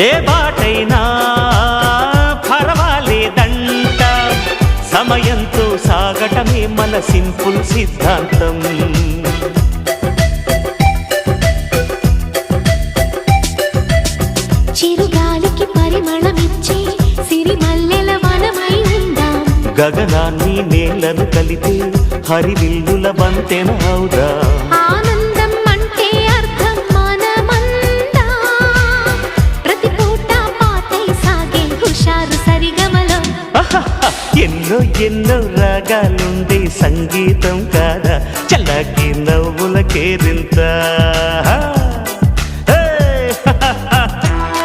ఏ బాటైనా పర్వాలేదంట, సమయంతో సాగటమే మన సింపుల్ సిద్ధాంతం. చిరుగాలికి పరిమళమిచ్చే సిరిమల్లెల వనమై ఉందాం, గగనాన్ని నేలను కలిపే హరివిల్లుల బంతెన అవుదా. ఆనందం అంటే అర్థం మనమందా, ప్రతి పూట పాతై సాగే హుషారు సరిగమలో. ఎన్నో ఎన్నో రాగాలుండే సంగీతం కాదా, చల్లకి నవ్వుల కేరింత.